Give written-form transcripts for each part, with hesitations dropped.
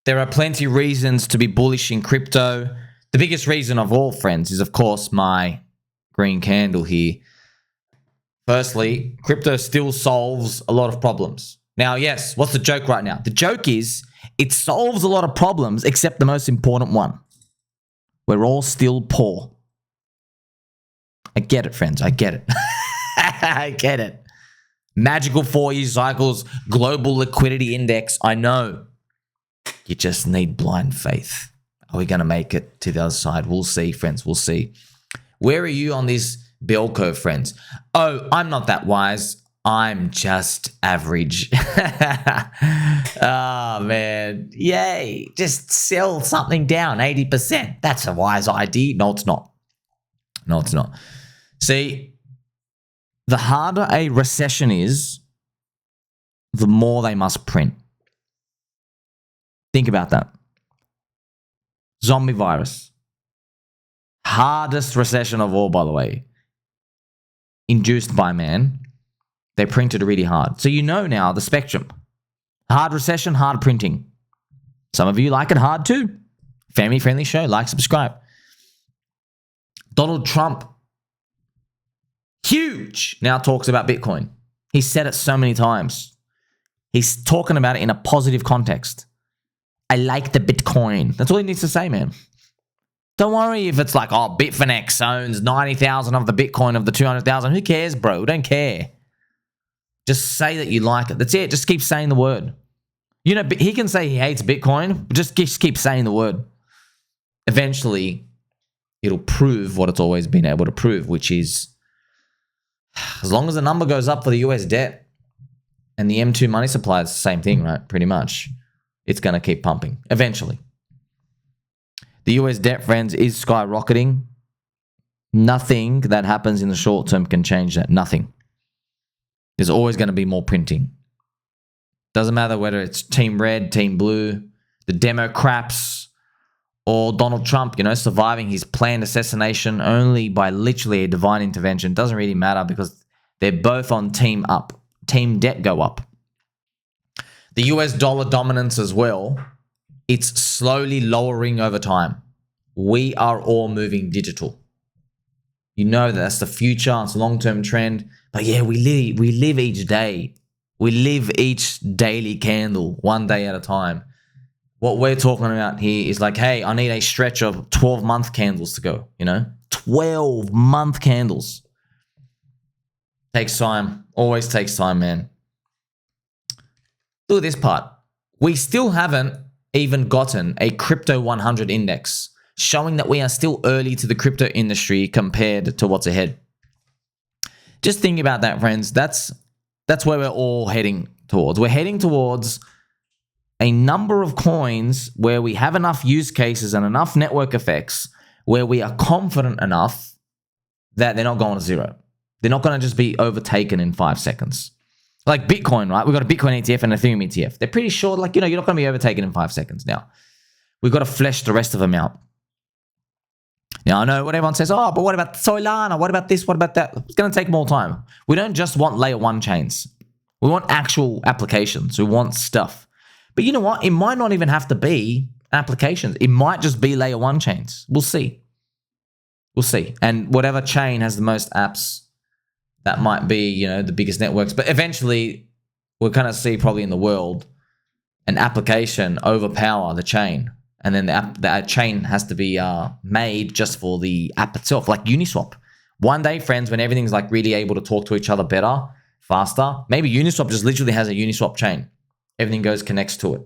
There are plenty of reasons to be bullish in crypto. The biggest reason of all, friends, is, of course, my green candle here. Firstly, crypto still solves a lot of problems. Now, yes, what's the joke right now? The joke is it solves a lot of problems except the most important one. We're all still poor. I get it, friends. I get it. I get it. Magical 4-year cycles, global liquidity index. I know. You just need blind faith. Are we going to make it to the other side? We'll see, friends. We'll see. Where are you on this bell curve, friends? Oh, I'm not that wise. I'm just average. Oh, man. Yay. Just sell something down 80%. That's a wise idea. No, it's not. No, it's not. See, the harder a recession is, the more they must print. Think about that. Zombie virus. Hardest recession of all, by the way. Induced by man. They printed really hard. So you know now the spectrum. Hard recession, hard printing. Some of you like it hard too. Family-friendly show. Like, subscribe. Donald Trump, huge, now talks about Bitcoin. He's said it so many times. He's talking about it in a positive context. I like the Bitcoin. That's all he needs to say, man. Don't worry if it's like, oh, Bitfinex owns 90,000 of the Bitcoin of the 200,000. Who cares, bro? We don't care. Just say that you like it. That's it. Just keep saying the word. You know, he can say he hates Bitcoin, but just keep saying the word. Eventually, it'll prove what it's always been able to prove, which is as long as the number goes up for the US debt and the M2 money supply is the same thing, right? Pretty much. It's going to keep pumping eventually. The US debt, friends, is skyrocketing. Nothing that happens in the short term can change that. Nothing. There's always going to be more printing. Doesn't matter whether it's Team Red, Team Blue, the Democrats, or Donald Trump, you know, surviving his planned assassination only by literally a divine intervention. Doesn't really matter because they're both on team up. Team debt go up. The US dollar dominance as well, it's slowly lowering over time. We are all moving digital. You know that's the future. It's a long-term trend. But yeah, we live each day. We live each daily candle, one day at a time. What we're talking about here is like, hey, I need a stretch of 12-month candles to go, you know? 12-month candles. Takes time. Always takes time, man. Look at this part. We still haven't even gotten a crypto 100 index, showing that we are still early to the crypto industry compared to what's ahead. Just think about that, friends. That's where we're all heading towards. We're heading towards a number of coins where we have enough use cases and enough network effects where we are confident enough that they're not going to zero. They're not going to just be overtaken in 5 seconds. Like Bitcoin, right? We've got a Bitcoin ETF and an Ethereum ETF. They're pretty sure, like, you know, you're not going to be overtaken in 5 seconds now. We've got to flesh the rest of them out. Now, I know what everyone says, oh, but what about Solana? What about this? What about that? It's going to take more time. We don't just want layer 1 chains. We want actual applications. We want stuff. But you know what? It might not even have to be applications. It might just be layer 1 chains. We'll see. We'll see. And whatever chain has the most apps, that might be, you know, the biggest networks. But eventually, we're going to see probably in the world an application overpower the chain. And then the chain has to be made just for the app itself, like Uniswap. One day, friends, when everything's like really able to talk to each other better, faster, maybe Uniswap just literally has a Uniswap chain. Everything connects to it.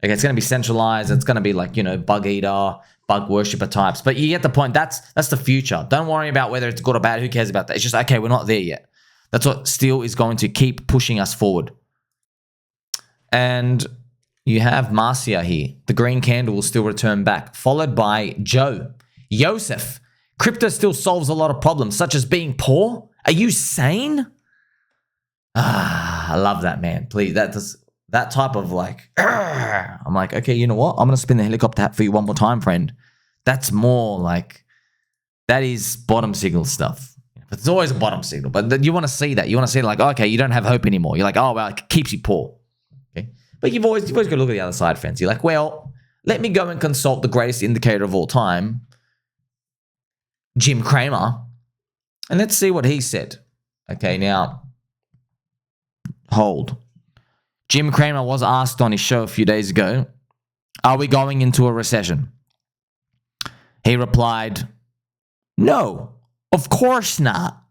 Okay, it's going to be centralized. It's going to be like, you know, bug eater, bug worshiper types. But you get the point. That's the future. Don't worry about whether it's good or bad. Who cares about that? It's just, okay, we're not there yet. That's what still is going to keep pushing us forward. And you have Marcia here. The green candle will still return back, followed by Joseph. Crypto still solves a lot of problems, such as being poor. Are you sane? I love that, man. Please, that type of like, I'm like, okay, you know what? I'm going to spin the helicopter hat for you one more time, friend. That's more like, that is bottom signal stuff. It's always a bottom signal, but you want to see that. You want to see like, okay, you don't have hope anymore. You're like, oh, well, it keeps you poor. Okay. But you've always got to look at the other side, friends. You're like, well, let me go and consult the greatest indicator of all time, Jim Cramer, and let's see what he said. Okay, now, hold. Jim Cramer was asked on his show a few days ago, are we going into a recession? He replied, no, of course not.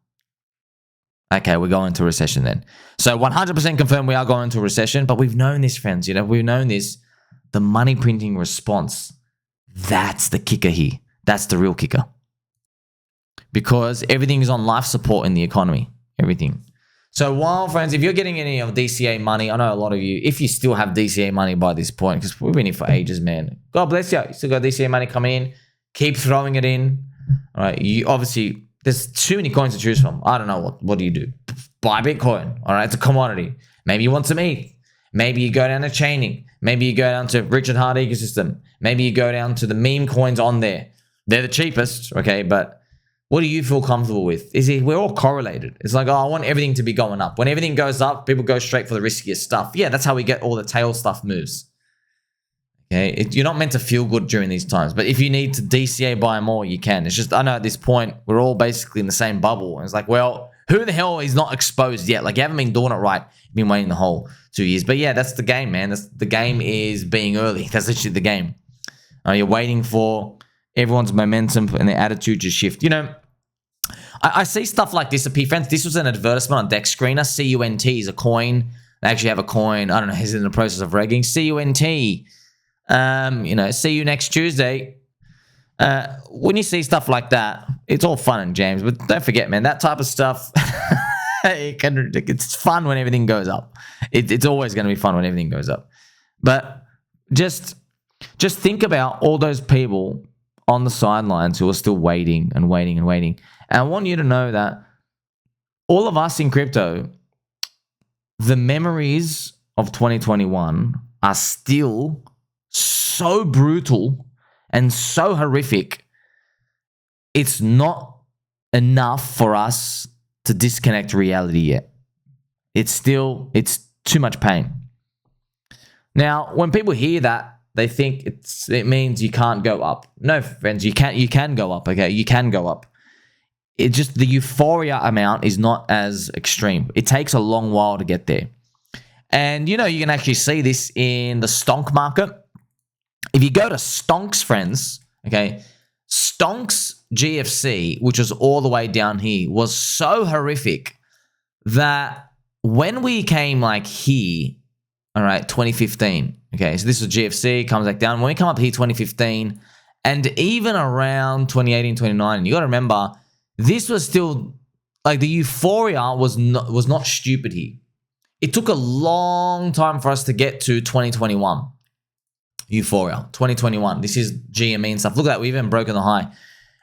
Okay, we're going into a recession then. So 100% confirmed we are going into a recession, but we've known this, friends. We've known this. The money printing response, that's the kicker here. That's the real kicker. Because everything is on life support in the economy. Everything. So while, friends, if you're getting any of DCA money, I know a lot of you, if you still have DCA money by this point, because we've been here for ages, man. God bless you. You still got DCA money coming in. Keep throwing it in. All right. You obviously, there's too many coins to choose from. I don't know. What do you do? Buy Bitcoin. All right. It's a commodity. Maybe you want some ETH. Maybe you go down to chaining. Maybe you go down to Richard Hart ecosystem. Maybe you go down to the meme coins on there. They're the cheapest. Okay. But what do you feel comfortable with? We're all correlated. It's like, oh, I want everything to be going up. When everything goes up, people go straight for the riskiest stuff. Yeah, that's how we get all the tail stuff moves. Okay, you're not meant to feel good during these times. But if you need to DCA buy more, you can. It's just, I know at this point, we're all basically in the same bubble. And it's like, well, who the hell is not exposed yet? Like, you haven't been doing it right. You've been waiting the whole 2 years. But yeah, that's the game, man. The game is being early. That's literally the game. You're waiting for everyone's momentum and their attitude to shift. I see stuff like this. Friends, this was an advertisement on Dex Screener. CUNT is a coin. They actually have a coin. I don't know. He's in the process of regging. CUNT. See you next Tuesday. When you see stuff like that, it's all fun and games. But don't forget, man, that type of stuff, it's fun when everything goes up. It's always going to be fun when everything goes up. But just think about all those people on the sidelines who are still waiting and waiting and waiting. And I want you to know that all of us in crypto, the memories of 2021 are still so brutal and so horrific. It's not enough for us to disconnect reality yet. It's too much pain. Now, when people hear that, they think it means you can't go up. No, friends, you can go up, okay? You can go up. It's just the euphoria amount is not as extreme. It takes a long while to get there. And you can actually see this in the Stonk market. If you go to Stonks, friends, okay, Stonks GFC, which was all the way down here, was so horrific that when we came like here, all right, 2015, okay, so this was GFC, comes back down. When we come up here, 2015, and even around 2018, 2019, you got to remember, this was still, like, the euphoria was not stupid here. It took a long time for us to get to 2021. Euphoria, 2021. This is GME and stuff. Look at that. We even broken the high.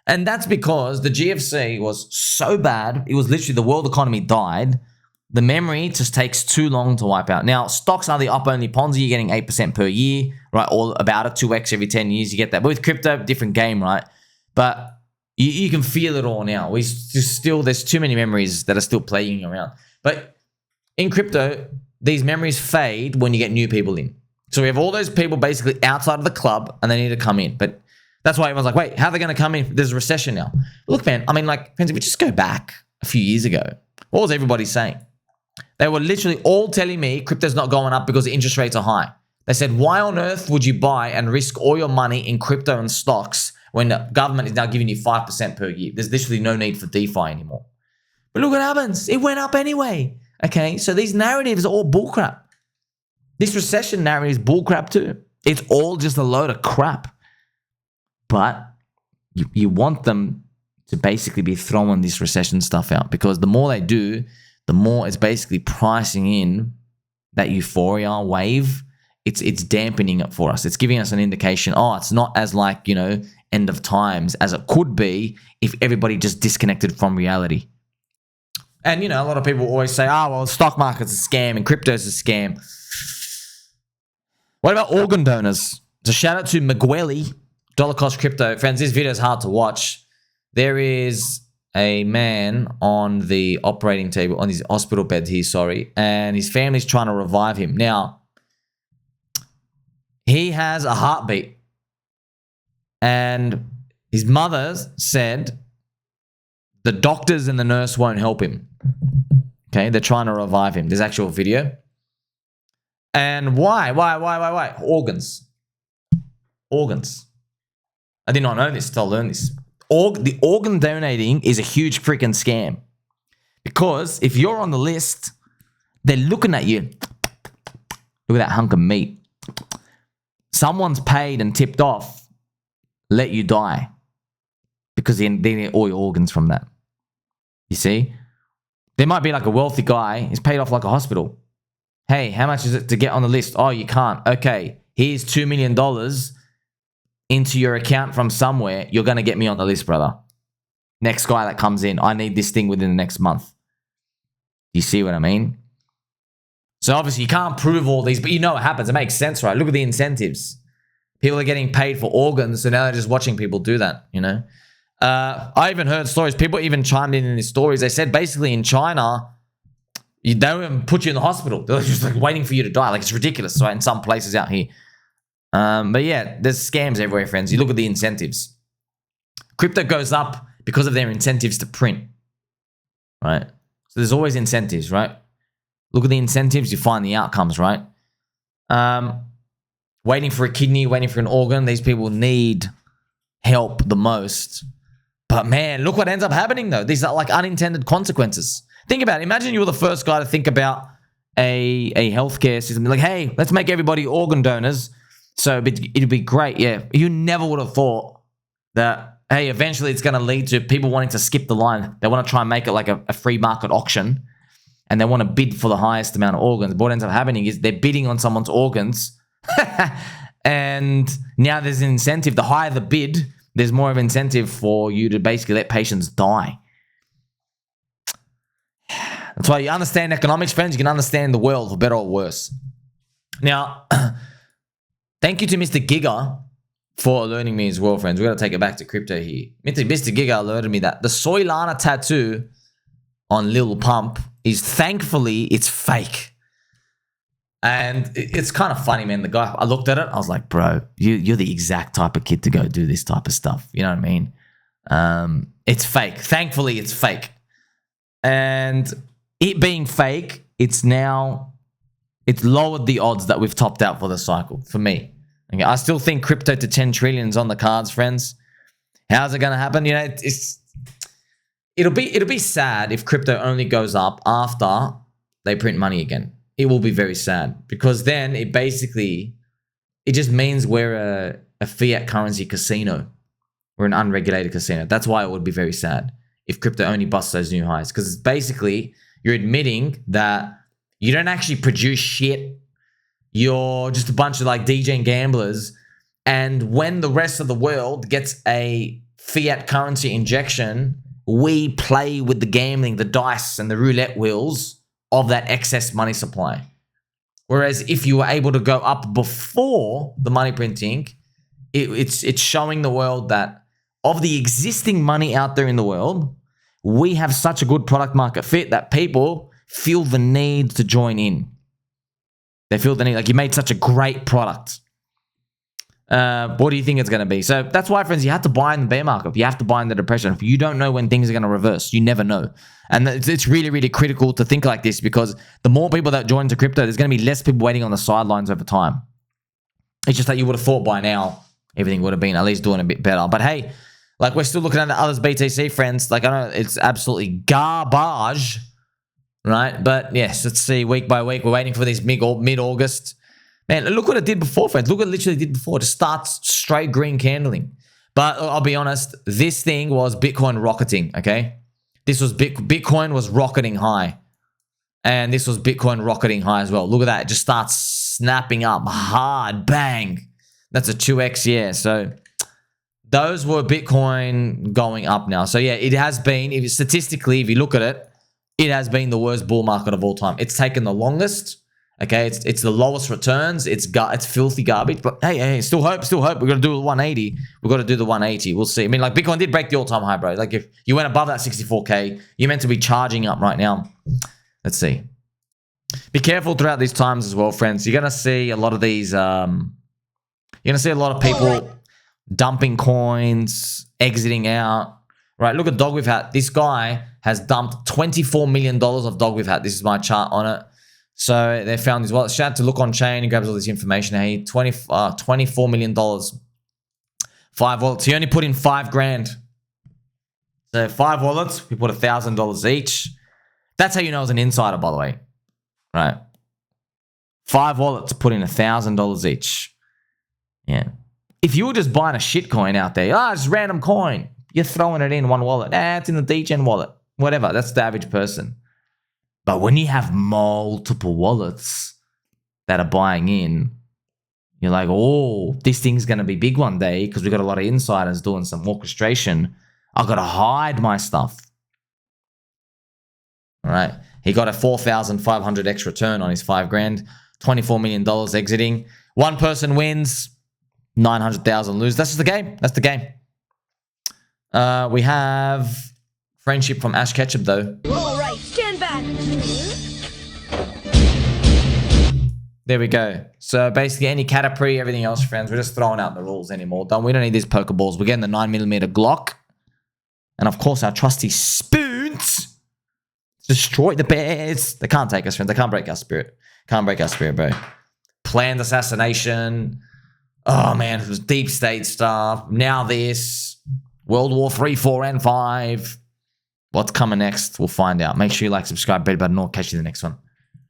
And that's because the GFC was so bad. It was literally the world economy died. The memory just takes too long to wipe out. Now, stocks are the up-only Ponzi. You're getting 8% per year, right? All about it, 2x every 10 years. You get that. But with crypto, different game, right? But you can feel it all now. There's too many memories that are still playing around. But in crypto, these memories fade when you get new people in. So we have all those people basically outside of the club and they need to come in. But that's why everyone's like, wait, how are they going to come in? There's a recession now. Look, man, I mean, like, friends, if we just go back a few years ago, what was everybody saying? They were literally all telling me crypto's not going up because the interest rates are high. They said, why on earth would you buy and risk all your money in crypto and stocks when the government is now giving you 5% per year? There's literally no need for DeFi anymore. But look what happens. It went up anyway. Okay, so these narratives are all bullcrap. This recession narrative is bullcrap too. It's all just a load of crap. But you want them to basically be throwing this recession stuff out, because the more they do, the more it's basically pricing in that euphoria wave. It's dampening it for us. It's giving us an indication, it's not as like, end of times as it could be if everybody just disconnected from reality. And, a lot of people always say, the stock market's a scam and crypto's a scam. What about organ donors? So shout out to Migueli, Dollar Cost Crypto. Friends, this video is hard to watch. There is a man on the operating table, on his hospital bed here, and his family's trying to revive him. Now, he has a heartbeat. And his mother said the doctors and the nurse won't help him. Okay, they're trying to revive him. There's actual video. And why? Organs. Organs. I did not know this until I learned this. The organ donating is a huge freaking scam. Because if you're on the list, they're looking at you. Look at that hunk of meat. Someone's paid and tipped off, let you die. Because they get all your organs from that. You see? There might be like a wealthy guy, he's paid off like a hospital. Hey, how much is it to get on the list? Oh, you can't. Okay, here's $2 million into your account from somewhere. You're going to get me on the list, brother. Next guy that comes in, I need this thing within the next month. You see what I mean? So obviously you can't prove all these, but you know what happens. It makes sense, right? Look at the incentives. People are getting paid for organs, so now they're just watching people do that, you know? I even heard stories. People even chimed in these stories. They said basically in China, they don't even put you in the hospital. They're just like waiting for you to die. Like it's ridiculous, right? In some places out here. But yeah, there's scams everywhere, friends. You look at the incentives. Crypto goes up because of their incentives to print, right? So there's always incentives, right? Look at the incentives, you find the outcomes, right? Waiting for a kidney, waiting for an organ. These people need help the most. But man, look what ends up happening though. These are like unintended consequences. Think about it. Imagine you were the first guy to think about a healthcare system. Like, hey, let's make everybody organ donors. So it'd be great. Yeah. You never would have thought that, hey, eventually it's going to lead to people wanting to skip the line. They want to try and make it like a free market auction. And they want to bid for the highest amount of organs. But what ends up happening is they're bidding on someone's organs. And now there's an incentive. The higher the bid, there's more of an incentive for you to basically let patients die. That's why you understand economics, friends. You can understand the world for better or worse. Now, thank you to Mr. GIGA for alerting me as well, friends. We've got to take it back to crypto here. Mr. GIGA alerted me that the Soy Lana tattoo on Lil Pump is thankfully it's fake. And it's kind of funny, man. The guy, I looked at it, I was like, bro, you're the exact type of kid to go do this type of stuff. You know what I mean? It's fake. Thankfully, it's fake. And it being fake, it's lowered the odds that we've topped out for the cycle, for me. Okay, I still think crypto to 10 trillion is on the cards, friends. How's it going to happen? You know, it'll be sad if crypto only goes up after they print money again. It will be very sad because then it just means we're a fiat currency casino. We're an unregulated casino. That's why it would be very sad if crypto only busts those new highs, because basically you're admitting that you don't actually produce shit. You're just a bunch of like DJing gamblers. And when the rest of the world gets a fiat currency injection, we play with the gambling, the dice and the roulette wheels of that excess money supply. Whereas if you were able to go up before the money printing, it's showing the world that of the existing money out there in the world, we have such a good product market fit that people feel the need to join in. They feel the need, like you made such a great product. What do you think it's going to be? So that's why, friends, you have to buy in the bear market. You have to buy in the depression. You don't know when things are going to reverse. You never know. And it's really, really critical to think like this because the more people that join into crypto, there's going to be less people waiting on the sidelines over time. It's just that you would have thought by now everything would have been at least doing a bit better. But hey, like we're still looking at the others BTC, friends. Like I know it's absolutely garbage, right? But yes, let's see week by week. We're waiting for this mid-August. Man, look what it did before, friends. Look what it literally did before. It just starts straight green candling. But I'll be honest, this thing was Bitcoin rocketing, okay? This was Bitcoin was rocketing high. And this was Bitcoin rocketing high as well. Look at that. It just starts snapping up hard. Bang. That's a 2x, yeah. So those were Bitcoin going up now. So yeah, it has been, statistically, if you look at it, it has been the worst bull market of all time. It's taken the longest. Okay, it's the lowest returns. It's filthy garbage. But hey, still hope. We're gonna do the 180. We've got to do the 180. We'll see. I mean, like Bitcoin did break the all-time high, bro. Like if you went above that 64K, you're meant to be charging up right now. Let's see. Be careful throughout these times as well, friends. You're gonna see a lot of these. You're gonna see a lot of people dumping coins, exiting out. Right, look at dog we've had. This guy has dumped $24 million of dog we've had. This is my chart on it. So they found his wallet. Shout out to Look On Chain. He grabs all this information. Hey, $24 million. 5 wallets. He only put in 5 grand. So 5 wallets. We put $1,000 each. That's how you know I was an insider, by the way. Right. 5 wallets, put in $1,000 each. Yeah. If you were just buying a shit coin out there, it's random coin. You're throwing it in one wallet. It's in the DGen wallet. Whatever. That's the average person. But when you have multiple wallets that are buying in, you're like, oh, this thing's going to be big one day because we got a lot of insiders doing some orchestration. I've got to hide my stuff. All right. He got a 4,500x return on his 5 grand, $24 million exiting. One person wins, 900,000 lose. That's just the game. That's the game. We have friendship from Ash Ketchup, though. All right, stand back. There we go. So basically any Catapri, everything else, friends, we're just throwing out the rules anymore. We don't need these Pokeballs. We're getting the 9mm Glock. And of course, our trusty spoons. Destroy the bears. They can't take us, friends. They can't break our spirit. Can't break our spirit, bro. Planned assassination. Oh, man. It was deep state stuff. Now this. World War 3, 4, and 5. What's coming next? We'll find out. Make sure you like, subscribe, red button, or catch you in the next one.